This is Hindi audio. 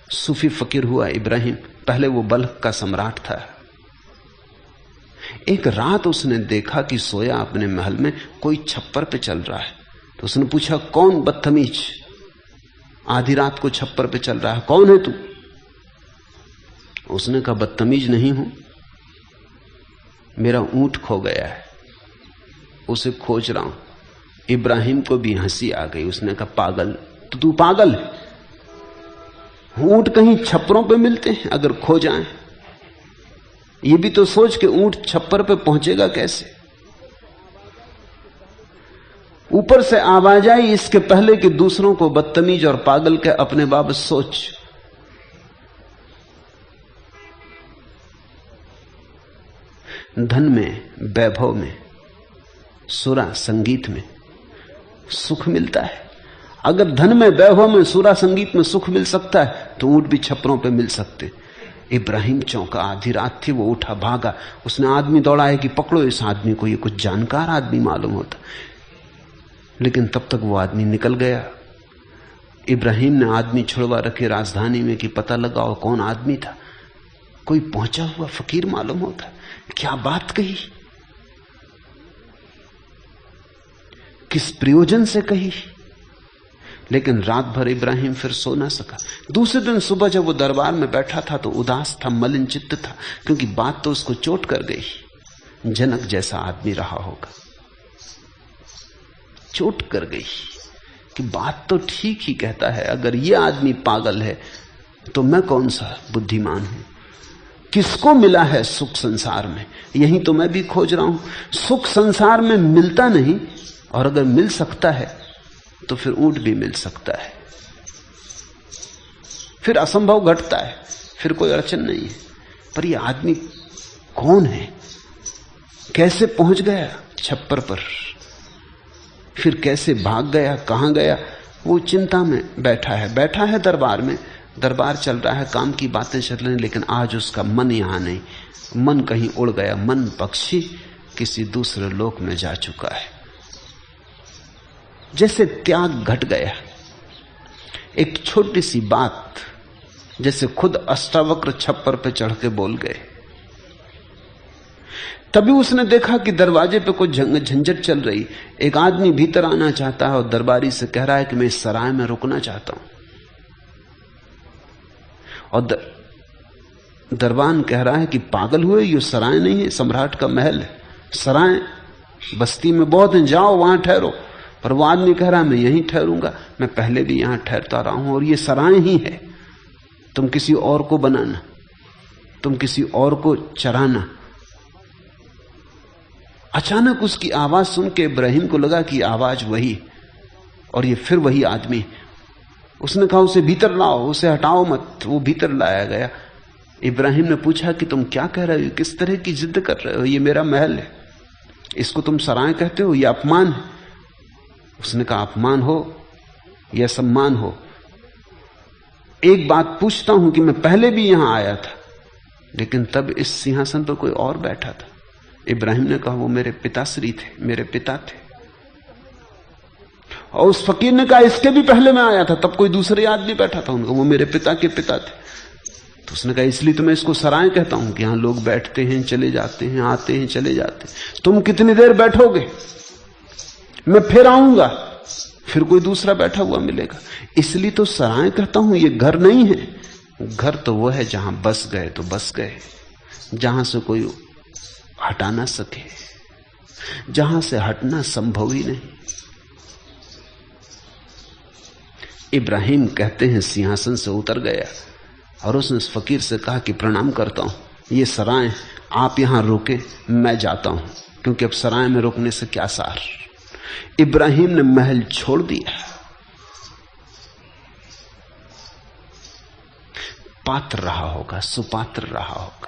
सूफी फकीर हुआ इब्राहिम। पहले वो बल्ख का सम्राट था। एक रात उसने देखा कि सोया अपने महल में कोई छप्पर पे चल रहा है। तो उसने पूछा, कौन बदतमीज आधी रात को छप्पर पे चल रहा है, कौन है तू? उसने कहा, बदतमीज नहीं हूं, मेरा ऊंट खो गया है, उसे खोज रहा हूं। इब्राहिम को भी हंसी आ गई। उसने कहा, पागल, तो तू पागल है? ऊंट कहीं छप्परों पे मिलते हैं? अगर खो जाएं, ये भी तो सोच के ऊंट छप्पर पे पहुंचेगा कैसे? ऊपर से आवाज आई, इसके पहले कि दूसरों को बदतमीज और पागल के अपने बाबत सोच। धन में, वैभव में, सुरा संगीत में सुख मिलता है। अगर धन में, वैभव में, सुरा संगीत में सुख मिल सकता है तो ऊंट भी छप्परों पे मिल सकते। इब्राहिम चौंका। आधी रात थी, वो उठा, भागा। उसने आदमी दौड़ाया कि पकड़ो इस आदमी को, ये कुछ जानकार आदमी मालूम होता। लेकिन तब तक वो आदमी निकल गया। इब्राहिम ने आदमी छुड़वा रखे राजधानी में कि पता लगाओ कौन आदमी था। कोई पहुंचा हुआ फकीर मालूम होता। क्या बात कही, किस प्रयोजन से कही। लेकिन रात भर इब्राहिम फिर सो ना सका। दूसरे दिन सुबह जब वो दरबार में बैठा था तो उदास था, मलिन चित्त था, क्योंकि बात तो उसको चोट कर गई। जनक जैसा आदमी रहा होगा, चोट कर गई कि बात तो ठीक ही कहता है। अगर ये आदमी पागल है तो मैं कौन सा बुद्धिमान हूं? किसको मिला है सुख संसार में? यही तो मैं भी खोज रहा हूं। सुख संसार में मिलता नहीं, और अगर मिल सकता है तो फिर ऊंट भी मिल सकता है। फिर असंभव घटता है, फिर कोई अड़चन नहीं है। पर यह आदमी कौन है? कैसे पहुंच गया छप्पर पर? फिर कैसे भाग गया? कहां गया? वो चिंता में बैठा है दरबार में। दरबार चल रहा है, काम की बातें चल रही हैं, लेकिन आज उसका मन यहां नहीं। मन कहीं उड़ गया। मन पक्षी किसी दूसरे लोक में जा चुका है। जैसे त्याग घट गया। एक छोटी सी बात जैसे खुद अष्टावक्र छप्पर पे चढ़ के बोल गए। तभी उसने देखा कि दरवाजे पे कुछ झंझट चल रही। एक आदमी भीतर आना चाहता है और दरबारी से कह रहा है कि मैं इस सराय में रुकना चाहता हूं। और दरबान कह रहा है कि पागल हुए, ये सराय नहीं है, सम्राट का महल है। सराय बस्ती में बहुत हैं, जाओ वहां ठहरो। पर वो आदमी कह रहा है मैं यहीं ठहरूंगा, मैं पहले भी यहां ठहरता रहा हूं और ये सराय ही है। तुम किसी और को बनाना, तुम किसी और को चराना। अचानक उसकी आवाज सुन के इब्राहिम को लगा कि आवाज वही, और ये फिर वही आदमी। उसने कहा उसे भीतर लाओ, उसे हटाओ मत। वो भीतर लाया गया। इब्राहिम ने पूछा कि तुम क्या कह रहे हो, किस तरह की जिद कर रहे हो? ये मेरा महल है, इसको तुम सराय कहते हो? ये अपमान है। उसने कहा अपमान हो या सम्मान हो, एक बात पूछता हूं कि मैं पहले भी यहां आया था, लेकिन तब इस सिंहासन पर कोई और बैठा था। इब्राहिम ने कहा वो मेरे पिताश्री थे, मेरे पिता थे। और उस फकीर ने कहा इसके भी पहले मैं आया था, तब कोई दूसरे आदमी बैठा था। उनका वो मेरे पिता के पिता थे। तो उसने कहा इसलिए तो मैं इसको सराय कहता हूं कि यहां लोग बैठते हैं, चले जाते हैं, आते हैं, चले जाते हैं। तुम कितनी देर बैठोगे? मैं फिर आऊंगा, फिर कोई दूसरा बैठा हुआ मिलेगा। इसलिए तो सराय कहता हूं, ये घर नहीं है। घर तो वो है जहां बस गए तो बस गए, जहां से कोई हटा ना सके, जहां से हटना संभव ही नहीं। इब्राहिम कहते हैं सिंहासन से उतर गया और उसने उस फकीर से कहा कि प्रणाम करता हूं, ये सराय, आप यहां रुके, मैं जाता हूं, क्योंकि अब सराय में रुकने से क्या सार। इब्राहिम ने महल छोड़ दिया। पात्र रहा होगा, सुपात्र रहा होगा।